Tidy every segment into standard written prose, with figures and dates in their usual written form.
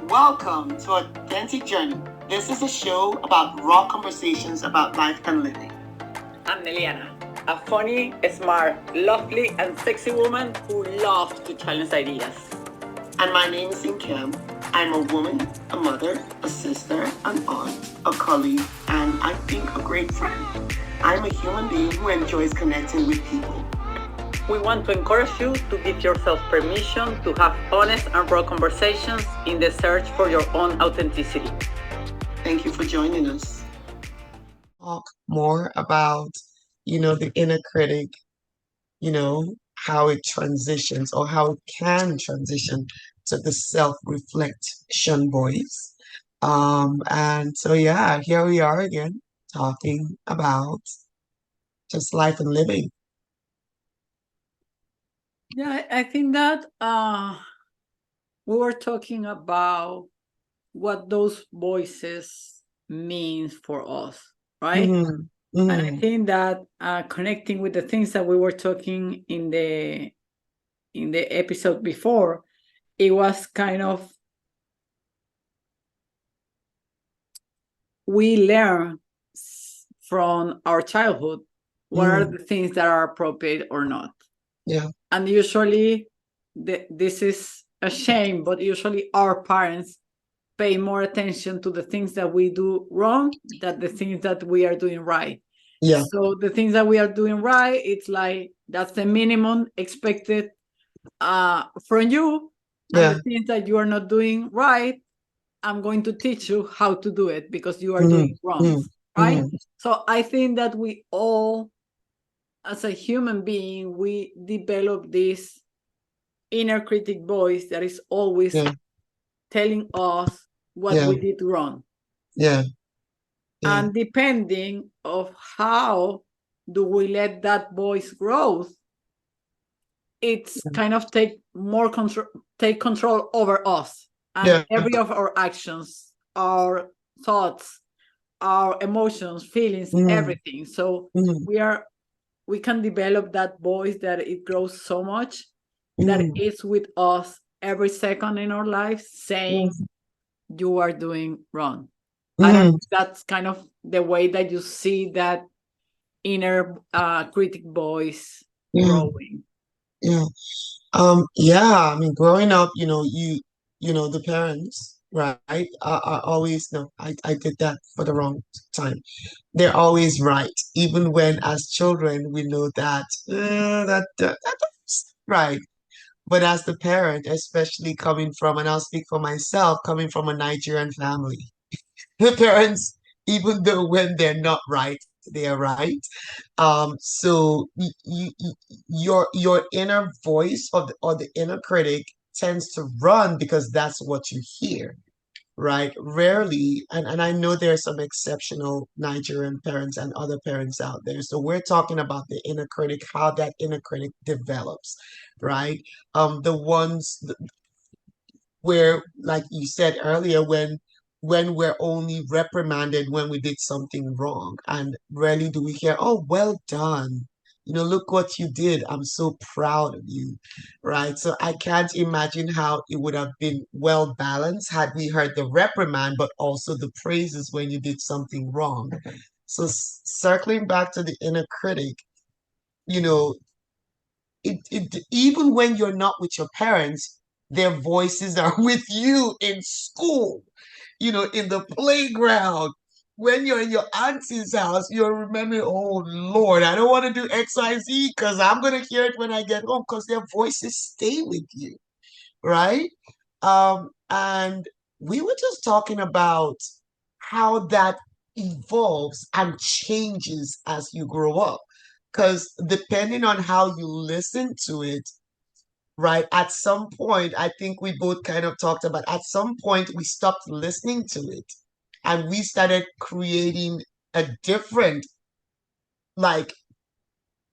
Welcome to Authentic Journey. This is a show about raw conversations about life and living. I'm Neliana, a funny, smart, lovely, and sexy woman who loves to challenge ideas. And my name is Kim. I'm a woman, a mother, a sister, an aunt, a colleague, and I think a great friend. I'm a human being who enjoys connecting with people. We want to encourage you to give yourself permission to have honest and raw conversations in the search for your own authenticity. Thank you for joining us. Talk more about, the inner critic, how it transitions or how it can transition to the self-reflection voice. And so, yeah, here we are again talking about just life and living. Yeah, I think that we were talking about what those voices means for us, right? And I think that connecting with the things that we were talking in the episode before, it was kind of we learn from our childhood what are the things that are appropriate or not. Yeah. And usually this is a shame, but usually our parents pay more attention to the things that we do wrong than the things that we are doing right. Yeah. So the things that we are doing right, it's like that's the minimum expected from you. And the things that you are not doing right, I'm going to teach you how to do it because you are doing wrong, right? So I think that we all, as a human being, we develop this inner critic voice that is always telling us what we did wrong. Yeah. And depending of how do we let that voice grow, it's kind of take control over us and every of our actions, our thoughts, our emotions, feelings, everything. So we can develop that voice that it grows so much that it's with us every second in our life saying you are doing wrong. I don't know if that's kind of the way that you see that inner critic voice growing. Yeah. Yeah, I mean, growing up, the parents, right, are always, no, I did that for the wrong time. They're always right, even when as children we know that that's right. But as the parent, especially coming from, and I'll speak for myself, coming from a Nigerian family, the parents, even though when they're not right, they are right. So your inner voice or the inner critic tends to run because that's what you hear, right? Rarely, and I know there are some exceptional Nigerian parents and other parents out there. So we're talking about the inner critic, how that inner critic develops, right? The ones where, like you said earlier, when we're only reprimanded when we did something wrong, and rarely do we hear, "Oh, well done. Look what you did. I'm so proud of you." Right? So I can't imagine how it would have been well balanced had we heard the reprimand, but also the praises when you did something wrong. So circling back to the inner critic, you know, even when you're not with your parents, their voices are with you in school, in the playground. When you're in your auntie's house, you're remembering, oh Lord, I don't want to do XYZ because I'm going to hear it when I get home because their voices stay with you, right? And we were just talking about how that evolves and changes as you grow up. Because depending on how you listen to it, right, at some point, I think we both kind of talked about at some point we stopped listening to it and we started creating a different, like,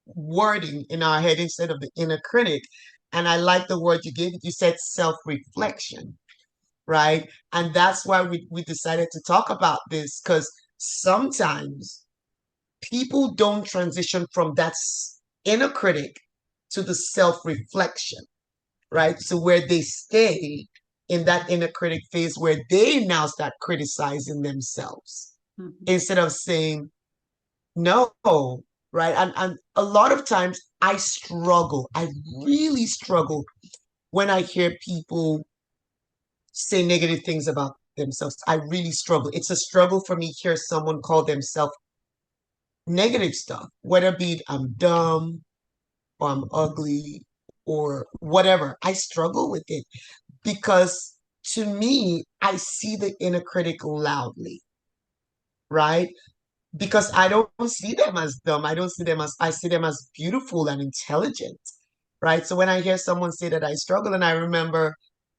wording in our head instead of the inner critic. And I like the word you gave it. You said self-reflection, right? And that's why we decided to talk about this because sometimes people don't transition from that inner critic to the self reflection, right? So where they stay in that inner critic phase where they now start criticizing themselves instead of saying no, right? And a lot of times I struggle, I really struggle when I hear people say negative things about themselves. I really struggle. It's a struggle for me to hear someone call themselves negative stuff, whether be it I'm dumb or I'm ugly or whatever. I struggle with it because to me, I see the inner critic loudly, right? Because I don't see them as dumb. I don't see them as, I see them as beautiful and intelligent, right? So when I hear someone say that I struggle, and I remember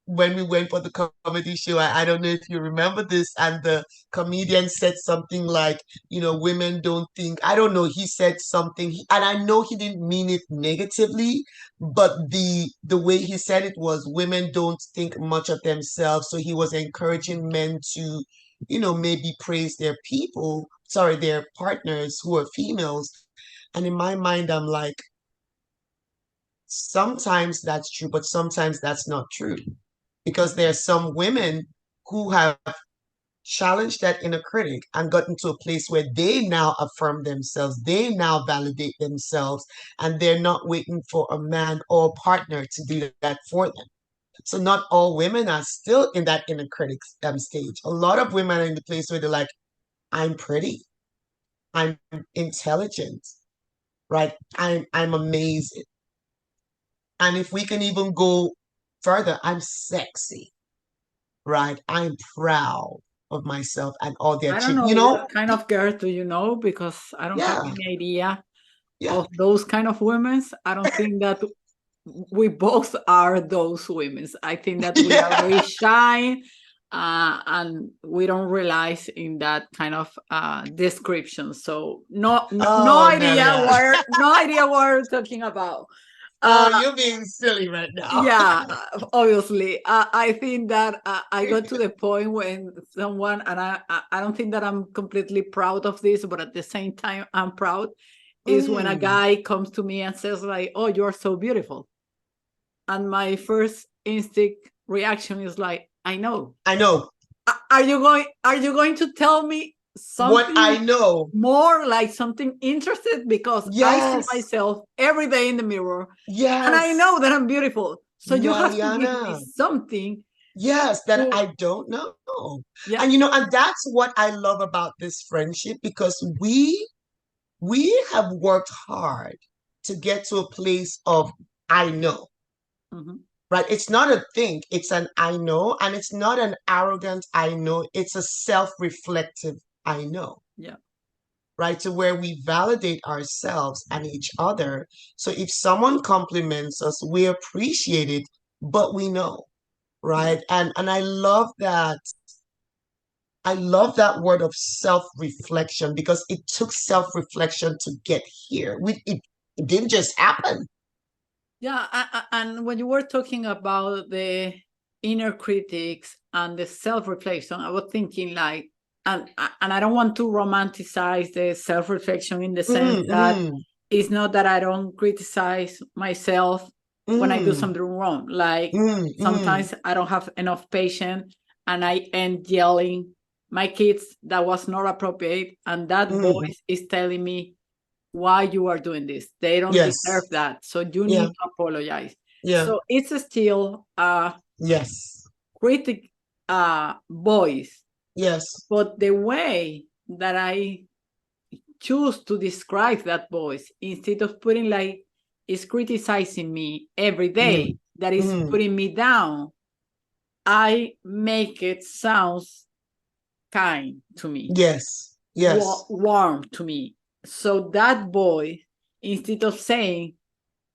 when we went for the comedy show, I don't know if you remember this, and the comedian said something like, women don't think, I don't know, he said something, and I know he didn't mean it negatively, but the way he said it was women don't think much of themselves. So he was encouraging men to, maybe praise their people, sorry, their partners who are females. And in my mind, I'm like, sometimes that's true, but sometimes that's not true. Because there are some women who have challenged that inner critic and gotten to a place where they now affirm themselves, they now validate themselves, and they're not waiting for a man or a partner to do that for them. So not all women are still in that inner critic stage. A lot of women are in the place where they're like, I'm pretty, I'm intelligent, right? I'm amazing. And if we can even go further, I'm sexy, right? I'm proud of myself and all the I don't achievements. know what kind of girl do you know, because I don't have Yeah, any idea yeah. of those kind of women. I don't think that we both are those women. I think that we are very Yeah. shy, and we don't realize in that kind of description. So no Oh, idea Nelia. what we're talking about. Oh, Uh, you're being silly right now. yeah, obviously. I think that I got to the point when someone, and I don't think that I'm completely proud of this, but at the same time, I'm proud, is when a Mm, guy comes to me and says like, "Oh, you're so beautiful." And my first instinct reaction is like, I know. I know Are you going to tell me what I something know. more, like something interested? Because I see Yes, myself every day in the mirror and I yes, know that I'm beautiful. So you have to give me Neliana. something Yes, that to, I don't know. yeah. And that's what I love about this friendship because we have worked hard to get to a place of I know, Mhm. right? It's not a think, it's an I know, and it's not an arrogant I know, it's a self-reflective I know, Yeah. right? To where we validate ourselves and each other. So if someone compliments us, we appreciate it, but we know, Yeah. right? And I love that word of self-reflection because it took self-reflection to get here. It didn't just happen. Yeah, and when you were talking about the inner critics and the self-reflection, I was thinking like, and I don't want to romanticize the self-reflection in the sense that Mm, it's not that I don't criticize myself when I do mm, something wrong. Like mm, mm, sometimes I don't have enough patience and I end yelling my kids that was not appropriate, and that mm. voice is telling me why you are doing this. They don't deserve Yes. that. So you need Yeah. to apologize. Yeah. So it's still a Yes. critic voice, Yes. but the way that I choose to describe that voice, instead of putting like is criticizing me every day, Mm, that is mm. putting me down, I make it sounds kind to me, Yes. Yes. warm to me. So that voice, instead of saying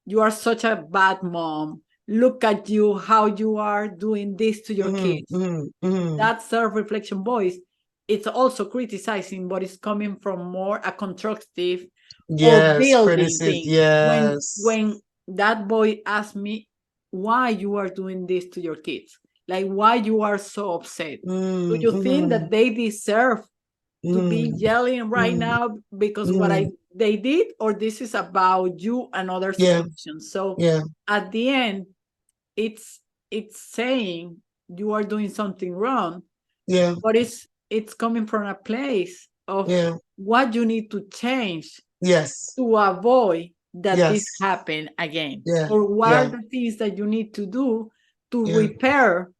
you are such a bad mom, look at you, how you are doing this to your Mm, kids, mm, mm. that self-reflection voice, it's also criticizing, but it's coming from more a constructive or Yes. building Criticism. thing. when Yes. when that boy asked me why you are doing this to your kids, like why you are so upset, do Mm, you think mm, that they deserve to be mm, yelling right mm, now because what mm. they did, or this is about you and other Yeah. situations? So Yeah. at the end, it's saying you are doing something wrong, Yeah. but it's coming from a place of Yeah. what you need to change Yes. to avoid that this Yes. happen again, Yeah. or what are Yeah. the things that you need to do to Yeah. repair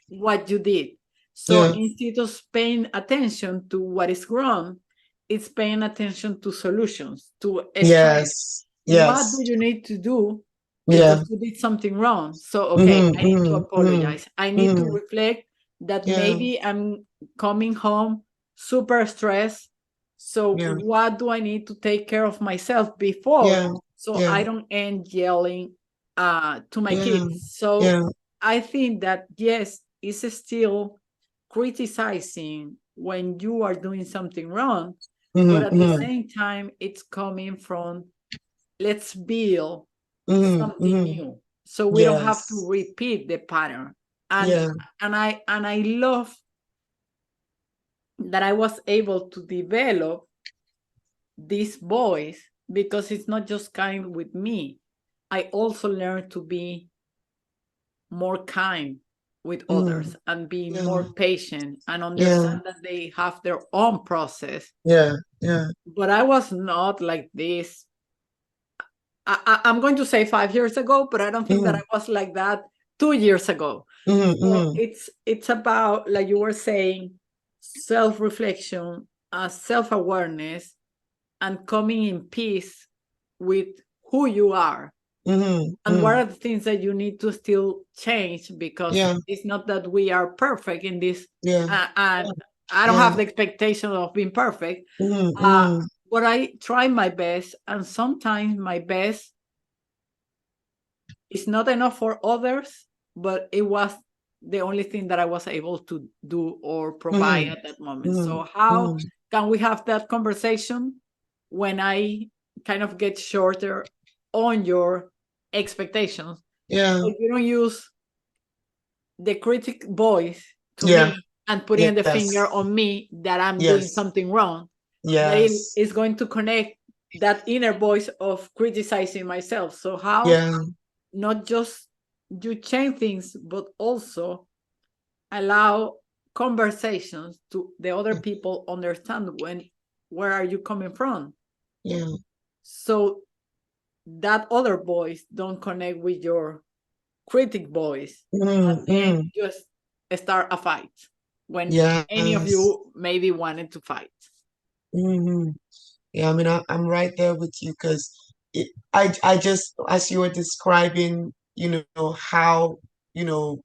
what you did. So Yeah. instead of paying attention to what is wrong, it's paying attention to solutions, to strength. Yes. What do Yes. you need to do because Yeah. you did something wrong? So, okay, Mm-hmm. I need to Mm-hmm. Mm-hmm. apologize. I need to Mm-hmm. reflect that Yeah. maybe I'm coming home super stressed. So, Yeah. what do I need to take care of myself before Yeah. so Yeah. I don't end yelling to my Yeah. kids? So, Yeah. I think that yes, it's still criticizing when you are doing something wrong, but Mm-hmm. at the Mm-hmm. same time, it's coming from let's build Mm-hmm. something Mm-hmm. new, so we don't have to Yes. repeat the pattern. And Yeah. I love that I was able to develop this voice because it's not just kind with me. I also learned to be more kind with Mm. others and be Yeah. more patient and Yeah. understand that they have their own process. Yeah. Yeah. But I was not like this. I'm going to say 5 years ago, but I don't think that Mm-hmm. I was like that 2 years ago. Mm-hmm. So Mm-hmm. it's about, like you were saying, self-reflection, self-awareness, and coming in peace with who you are Mm-hmm. and what Mm-hmm. are the things that you need to still change, because Yeah. it's not that we are perfect in this, Yeah. and I don't Yeah. have the expectation of being perfect, Mm-hmm. uh, Mm-hmm. but I try my best, and sometimes my best is not enough for others, but it was the only thing that I was able to do or provide Mm-hmm. at that moment. Mm-hmm. So how Mm-hmm. can we have that conversation when I kind of get shorter on your expectations, Yeah. so you don't use the critic voice to Yeah. me and putting the finger Yes. on me that I'm doing Yes. something wrong, that it Yes. is going to connect that inner voice of criticizing myself. So how Yeah. not just you change things, but also allow conversations to the other people understand when where are you coming from, Yeah. so that other voice don't connect with your critic voice, and Mm-hmm. then Mm-hmm. just start a fight when any of Yes. you maybe wanted to fight. Mm-hmm. Yeah, I mean, I'm right there with you because I just, as you were describing, how, you know,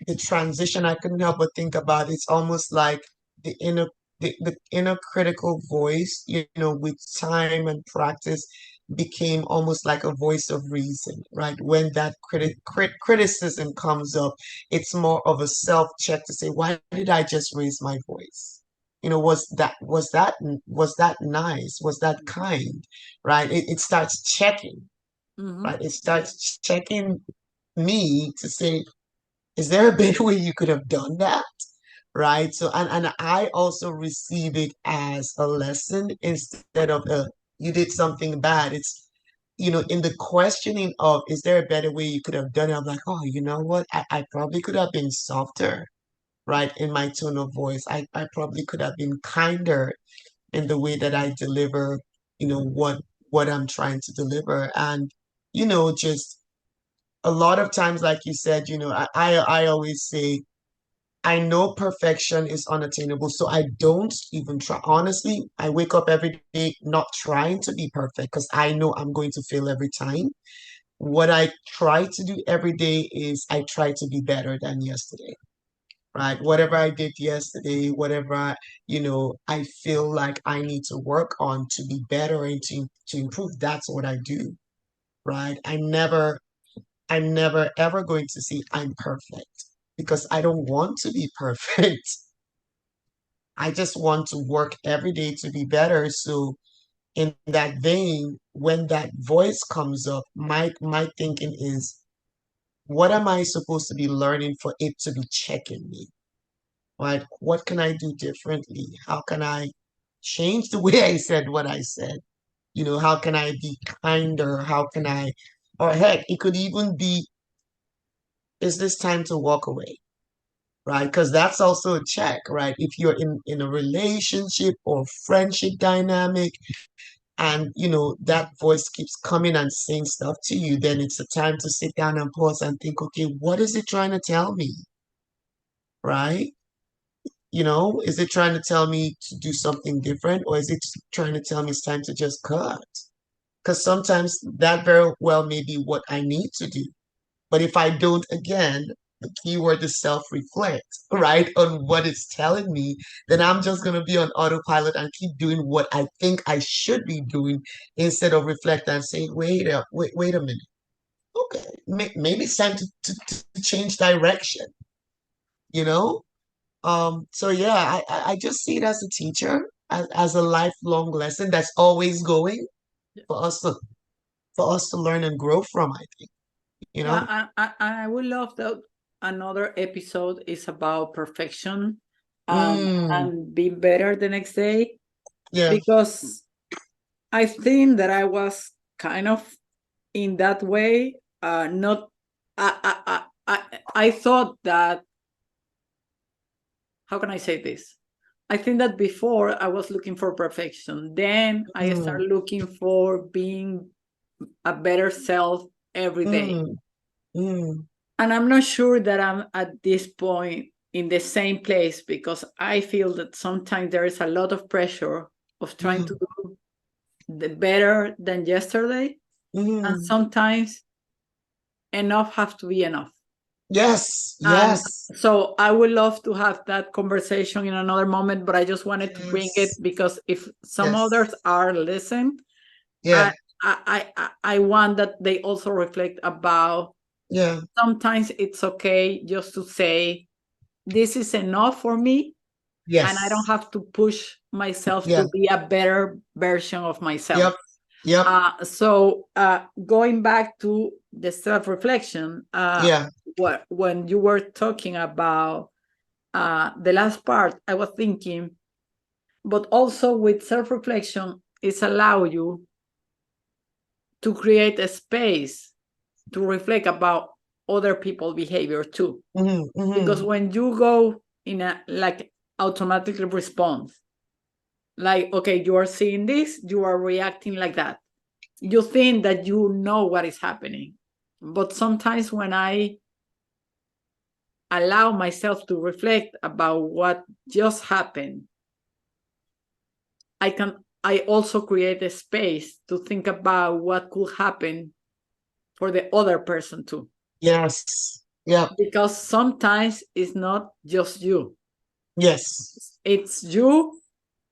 the transition, I couldn't help but think about it's almost like the inner the inner critical voice, with time and practice became almost like a voice of reason, right? When that criticism comes up, it's more of a self check to say, why did I just raise my voice? Was that nice? Was that kind? Right? It starts checking, Mm-hmm. right? It Yes. starts checking me to say, is there a better way you could have done that? Right. So, and I also receive it as a lesson instead of you did something bad. It's, in the questioning of, is there a better way you could have done it? I'm like, oh, you know what? I probably could have been softer, right, in my tone of voice. I probably could have been kinder in the way that I deliver, what I'm trying to deliver. And, just a lot of times, like you said, I always say, I know perfection is unattainable, so I don't even try. Honestly, I wake up every day not trying to be perfect because I know I'm going to fail every time. What I try to do every day is I try to be better than yesterday, right? Whatever I did yesterday, whatever I feel like I need to work on to be better and to improve, that's what I do, right? I'm never ever going to say I'm perfect because I don't want to be perfect. I just want to work every day to be better. So in that vein, when that voice comes up, my thinking is, what am I supposed to be learning for it to be checking me? Right? What can I do differently? How can I change the way I said what I said? How can I be kinder? How can I, or heck, it could even be is this time to walk away? Right? Because that's also a check, right? If you're in a relationship or friendship dynamic, and that voice keeps coming and saying stuff to you, then it's a time to sit down and pause and think, okay, what is it trying to tell me? Right? Is it trying to tell me to do something different, or is it trying to tell me it's time to just cut? Because sometimes that very well may be what I need to do. But if I don't, again, the keyword is self-reflect, right, on what it's telling me, then I'm just going to be on autopilot and keep doing what I think I should be doing instead of reflect and say, wait a minute. Okay, maybe it's time to change direction, you know? So yeah, I just see it as a teacher, as a lifelong lesson that's always going for us to learn and grow from, I think, you Yeah, know? I would love that another episode is about perfection Mm, and being better the next day, yeah. because I think that I was kind of in that way. Not I thought that, how can I say this? I think that before I was looking for perfection. Then I Mm, started looking for being a better self every day. mm, mm, And I'm not sure that I'm at this point in the same place, because I feel that sometimes there is a lot of pressure of trying to mm, do the better than yesterday. And mm. sometimes enough have to be enough. Yes, And yes, so I would love to have that conversation in another moment, but I just wanted to bring it yes, because if some yes, others are listening, yeah, I I want that they also reflect about, yeah, sometimes it's okay just to say this is enough for me, and I don't yes, have to push myself yeah, to be a better version of myself. yep, yep, So going back to the self-reflection, yeah, when you were talking about the last part, I was thinking, but also with self-reflection, it's allow you to create a space to reflect about other people's behavior too. mm, Because mm, when you go in a like automatically response, like, okay, you are seeing this, you are reacting like that, you think that you know what is happening. But sometimes when I allow myself to reflect about what just happened, I also create a space to think about what could happen for the other person too. yes, yep, Because sometimes it's not just you, yes, it's you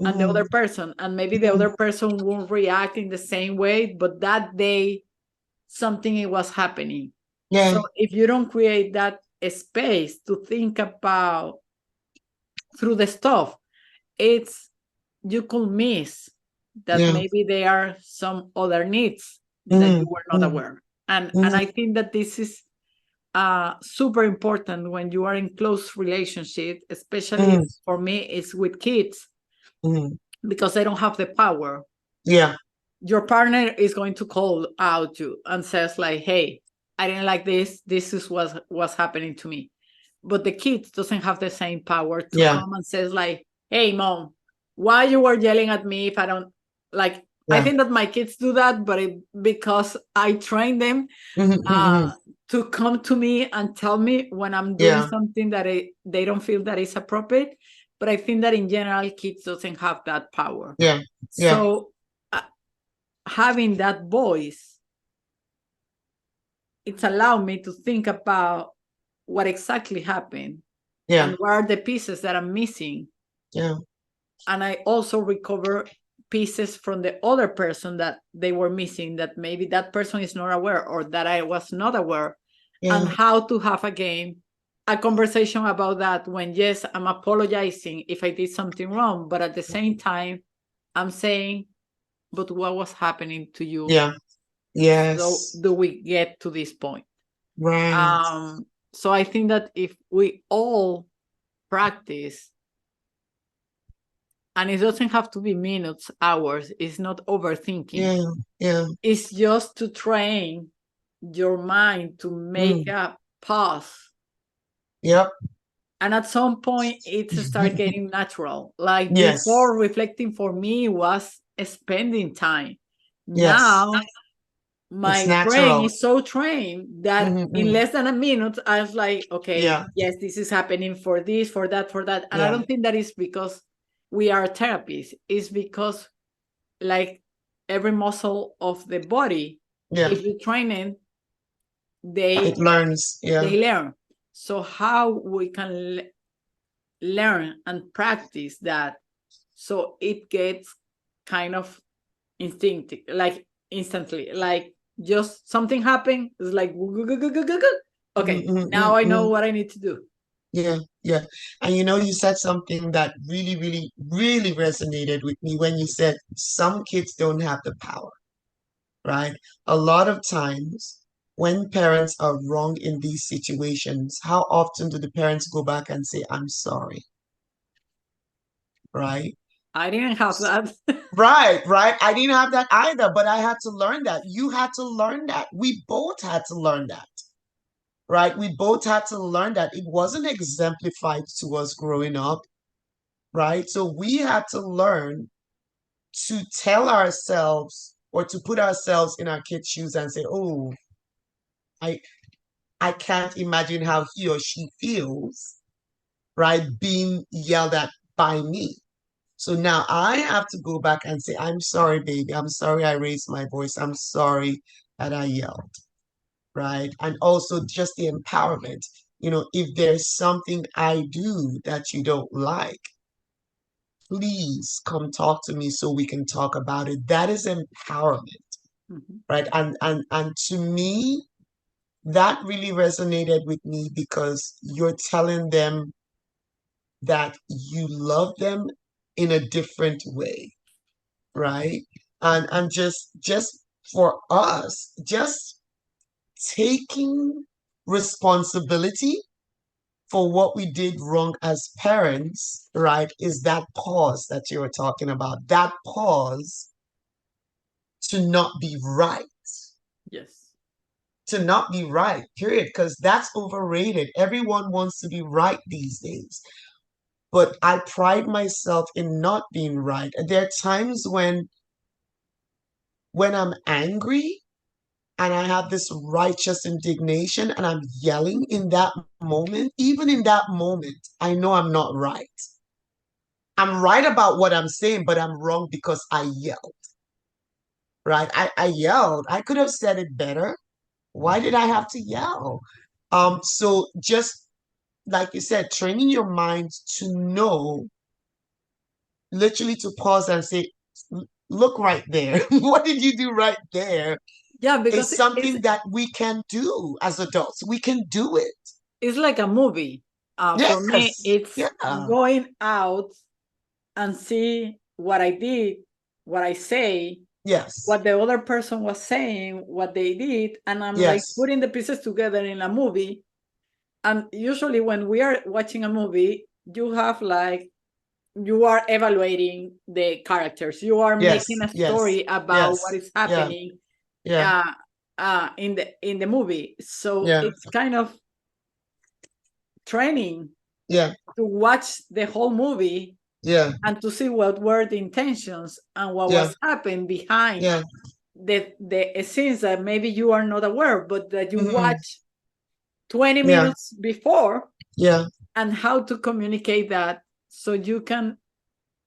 and the mm, other person, and maybe the mm, other person won't react in the same way, but that day something was happening. yeah, So if you don't create that space to think about through the stuff, it's you could miss that yeah, maybe there are some other needs that mm, you were not mm, aware. And mm, I think that this is super important when you are in close relationship, especially mm, for me, it's with kids, mm, because they don't have the power. yeah, Your partner is going to call out you and says like, hey, I didn't like this is what's happening to me. But the kid doesn't have the same power to yeah, come and says like, hey mom, why you were yelling at me if I don't like. I yeah, think that my kids do that, but because I train them mm, mm, to come to me and tell me when I'm doing yeah, something that they don't feel that is appropriate. But I think that in general kids doesn't have that power. yeah, yeah, So having that voice, it's allowed me to think about what exactly happened yeah, and what are the pieces that I'm missing. yeah, And I also recover pieces from the other person that they were missing, that maybe that person is not aware or that I was not aware, and yeah, how to have again a conversation about that when, yes, I'm apologizing if I did something wrong, but at the same time, I'm saying, but what was happening to you? yeah, So yes, do we get to this point? right, So I think that if we all practice, and it doesn't have to be minutes, hours, it's not overthinking, yeah, yeah, it's just to train your mind to make mm, a pause. Yep. And at some point, it started getting natural. Like Yes. before, reflecting for me was spending time. Yes. Now, It's my brain natural. is so trained that in Mm-hmm. less than a minute, I was like, okay, Yeah. yes, this is happening for this, for that, for that. And I Yeah. don't think that is because we are therapists. It's because, like, every muscle of the body, Yeah. if you train it, It they learns. Yeah. they learn. So how we can learn and practice that, so it gets kind of instinctive, like instantly, like just something happened, it's like okay, now I know Mm-hmm. what I need to do. Yeah. Yeah. And you said something that really, really, really resonated with me when you said some kids don't have the power, right? A lot of times when parents are wrong in these situations, how often do the parents go back and say, I'm sorry, right? I didn't have that. Right, right. I didn't have that either, but I had to learn that. You had to learn that. We both had to learn that, right? We both had to learn that. It wasn't exemplified to us growing up, right? So we had to learn to tell ourselves or to put ourselves in our kids' shoes and say, oh, I I can't imagine how he or she feels, right, being yelled at by me. So now I have to go back and say, I'm sorry, baby. I'm sorry I raised my voice. I'm sorry that I yelled, right? And also just the empowerment. If there's something I do that you don't like, please come talk to me so we can talk about it. That is empowerment, Mhm. right? And to me, that really resonated with me because you're telling them that you love them in a different way, right? And just for us, just taking responsibility for what we did wrong as parents, right, is that pause that you were talking about. That pause to not be right. Yes. To not be right, period, because that's overrated. Everyone wants to be right these days. But I pride myself in not being right. And there are times when I'm angry and I have this righteous indignation and I'm yelling in that moment, even in that moment, I know I'm not right. I'm right about what I'm saying, but I'm wrong because I yelled, right? I yelled. I could have said it better. Why did I have to yell? So just like you said, training your mind to know, literally to pause and say, look right there. What did you do right there? Yeah, because Is something that we can do as adults. We can do it. it's like a movie. For me, Yes. it's Yeah. going out and see what I did, what I say, Yes. what the other person was saying, what they did, and I'm like Yes. putting the pieces together in a movie. And usually, when we are watching a movie, you are evaluating the characters. You are making Yes. a Yes. story about what Yes. is Yeah. happening Yeah. uh, in the movie. So Yeah. it's kind of training Yeah. to watch the whole movie Yeah. and to see what were the intentions and what Yeah. was happening behind Yeah. the scenes that maybe you are not aware, but that you Hmm. watch 20 Yeah. minutes before, Yeah. and how to communicate that so you can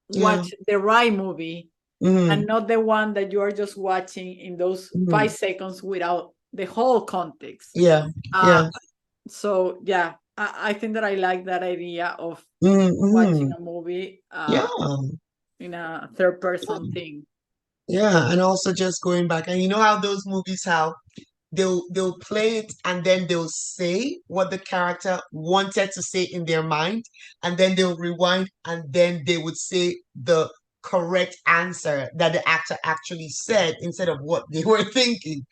Yeah. watch the right movie and Hmm. not the one that you are just watching in those Hmm. 5 seconds without the whole context. Yeah. Uh, Yeah. so yeah, I think that I like that idea of watching Hmm. a movie Yeah. in a third Yeah. person thing. Yeah. And also just going back, and you know how those movies, how they'll play it and then they'll say what the character wanted to say in their mind, and then they'll rewind and then they would say the correct answer that the actor actually said instead of what they were thinking,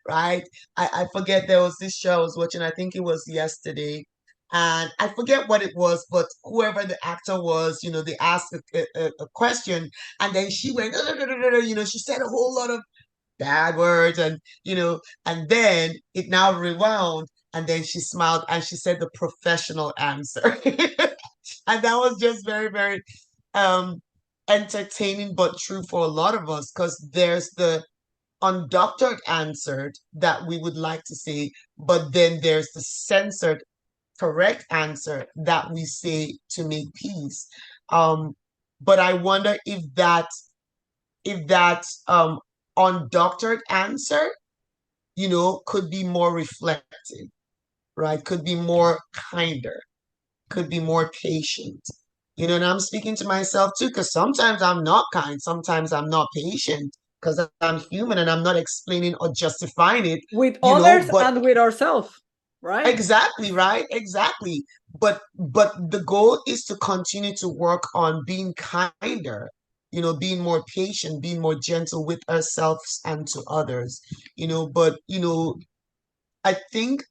right? I forget, there was this show I was watching, I think it was yesterday, and I forget what it was, but whoever the actor was, they asked a question, and then she went, she said a whole lot of bad words, and then it now rewound, And then she smiled and she said the professional answer. And that was just very, very um entertaining but true for a lot of us, because there's the undoctored answered that we would like to say, but then there's the censored correct answer that we say to make peace. But I wonder if that undoctored answer, could be more reflective, right? Could be more kinder, could be more patient. And I'm speaking to myself too, because sometimes I'm not kind, sometimes I'm not patient, because I'm human and I'm not explaining or justifying it, with others but and with ourselves, right? exactly, right? Exactly. But the goal is to continue to work on being kinder, being more patient, being more gentle with ourselves and to others. But I think,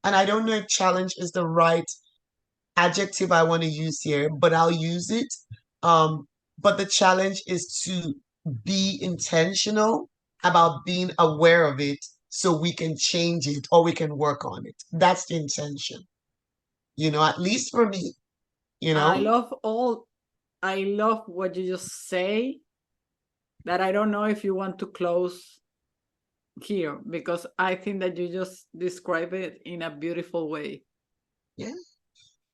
and I don't know if challenge is the right adjective I want to use here, but I'll use it. But the challenge is to be intentional about being aware of it so we can change it or we can work on it. That's the intention, at least for me, you I know? love all, I love what you just say, that I don't know if you want to close here, because I think that you just describe it in a beautiful way. Yeah.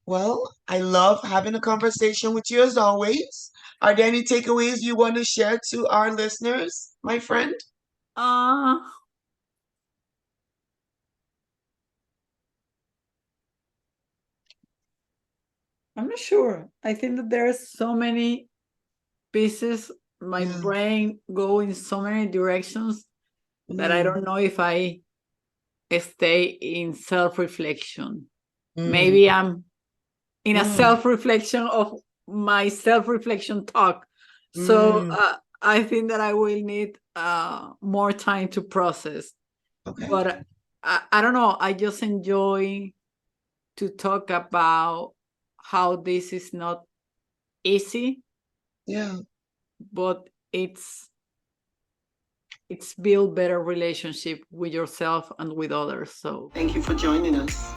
Well, I love having a conversation with you as always. Are there any takeaways you want to share to our listeners, my friend? Uh, I'm not sure. I think that there are so many pieces, my Yeah. brain go in so many directions that I Mm, don't know if I stay in self-reflection. mm, Maybe I'm in a mm, self-reflection of my self-reflection talk. So mm. I think that I will need more time to process. Okay. But I don't know. I just enjoy to talk about how this is not easy, Yeah. but it's build better relationship with yourself and with others. So Thank you for joining us.